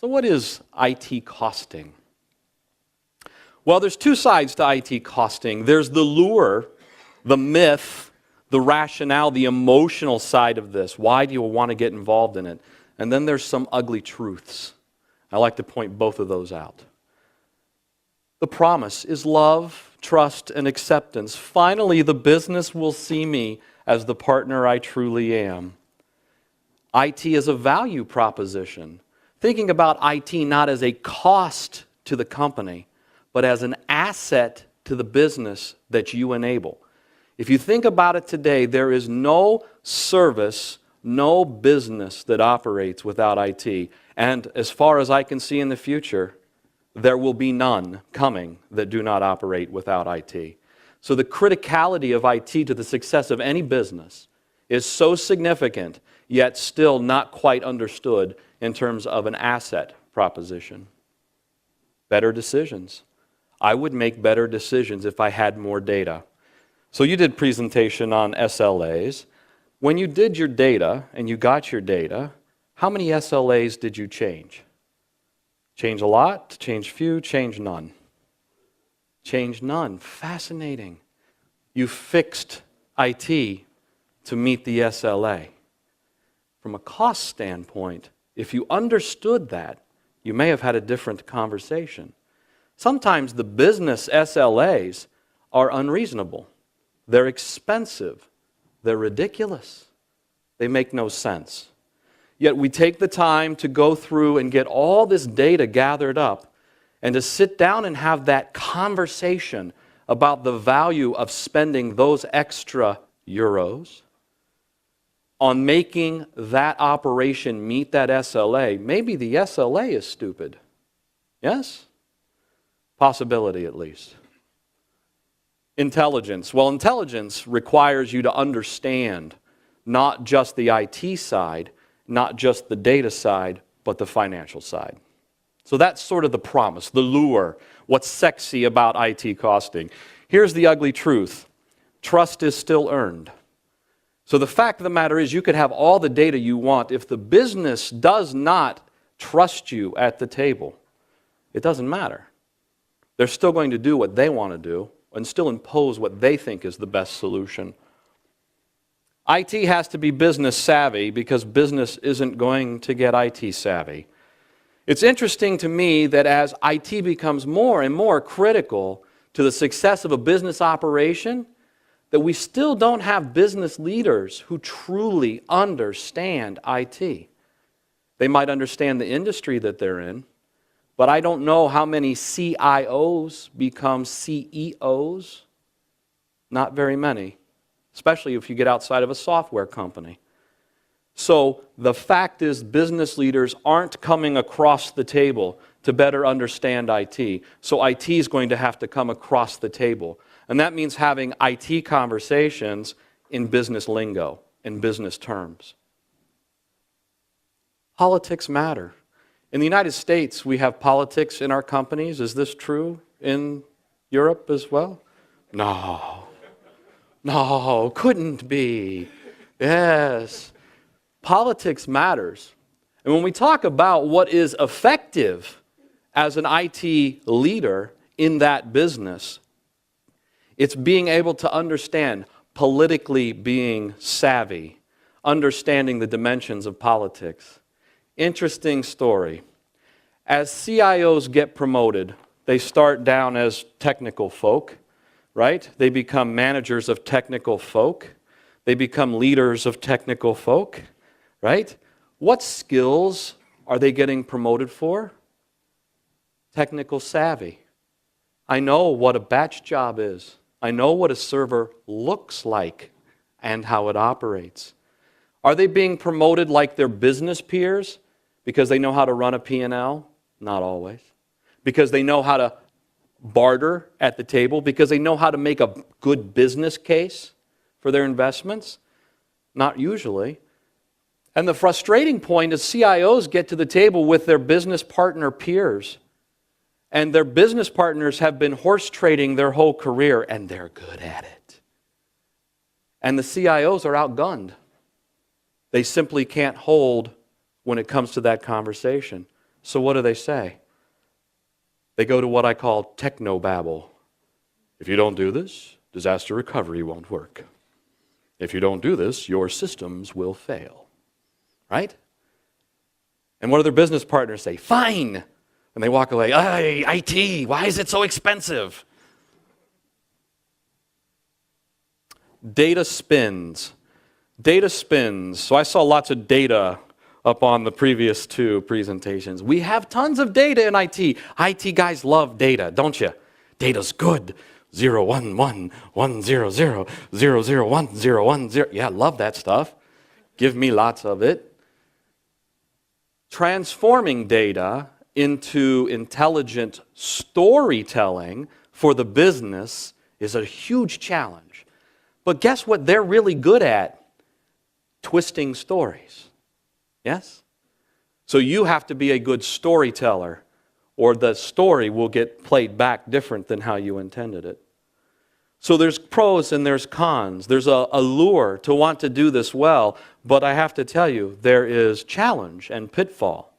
So what is IT costing? Well, there's two sides to IT costing. There's the lure, the myth, the rationale, the emotional side of this. Why do you want to get involved in it? And then there's some ugly truths. I like to point both of those out. The promise is love, trust, and acceptance. Finally, the business will see me as the partner I truly am. IT is a value proposition. Thinking about IT not as a cost to the company, but as an asset to the business that you enable. If you think about it today, there is no service, no business that operates without IT. And as far as I can see in the future, there will be none coming that do not operate without IT. So the criticality of IT to the success of any business is so significant, yet still not quite understood in terms of an asset proposition. Better decisions. I would make better decisions if I had more data. So you did presentation on SLAs. When you did your data and you got your data, how many SLAs did you change? Change a lot, change few, change none. Change none. Fascinating. You fixed IT to meet the SLA. From a cost standpoint, if you understood that, you may have had a different conversation. Sometimes the business SLAs are unreasonable. They're expensive. They're ridiculous. They make no sense. Yet we take the time to go through and get all this data gathered up and to sit down and have that conversation about the value of spending those extra euros on making that operation meet that SLA. Maybe the SLA is stupid. Yes? Possibility at least. Intelligence. Well, intelligence requires you to understand not just the IT side, not just the data side, but the financial side. So that's sort of the promise, the lure, what's sexy about IT costing. Here's the ugly truth. Trust is still earned. So the fact of the matter is you could have all the data you want. If the business does not trust you at the table, it doesn't matter. They're still going to do what they want to do and still impose what they think is the best solution. IT has to be business savvy because business isn't going to get IT savvy. It's interesting to me that as IT becomes more and more critical to the success of a business operation, that we still don't have business leaders who truly understand IT. They might understand the industry that they're in, but I don't know how many CIOs become CEOs. Not very many, especially if you get outside of a software company. So the fact is business leaders aren't coming across the table to better understand IT. So IT is going to have to come across the table. And that means having IT conversations in business lingo, in business terms. Politics matter. In the United States, we have politics in our companies. Is this true in Europe as well? No, couldn't be. Yes. Politics matters. And when we talk about what is effective as an IT leader in that business, it's being able to understand, politically being savvy, understanding the dimensions of politics. Interesting story. As CIOs get promoted, they start down as technical folk, right? They become managers of technical folk. They become leaders of technical folk, right? What skills are they getting promoted for? Technical savvy. I know what a batch job is. I know what a server looks like and how it operates. Are they being promoted like their business peers because they know how to run a P&L? Not always. Because they know how to barter at the table? Because they know how to make a good business case for their investments? Not usually. And the frustrating point is CIOs get to the table with their business partner peers, and their business partners have been horse trading their whole career, and they're good at it. And the CIOs are outgunned. They simply can't hold when it comes to that conversation. So what do they say? They go to what I call technobabble. If you don't do this, disaster recovery won't work. If you don't do this, your systems will fail. Right? And what do their business partners say? Fine. And they walk away. Hey, IT, why is it so expensive? Data spins. Data spins. So I saw lots of data up on the previous two presentations. We have tons of data in IT. IT guys love data, don't you? Data's good. 0, 1, 1, 1, 0, 0, 0, 0, 1, 0, 1, 0. Yeah, love that stuff. Give me lots of it. Transforming data into intelligent storytelling for the business is a huge challenge. But guess what they're really good at? Twisting stories. Yes? So you have to be a good storyteller, or the story will get played back different than how you intended it. So there's pros and there's cons. There's a lure to want to do this well, but I have to tell you, there is challenge and pitfall.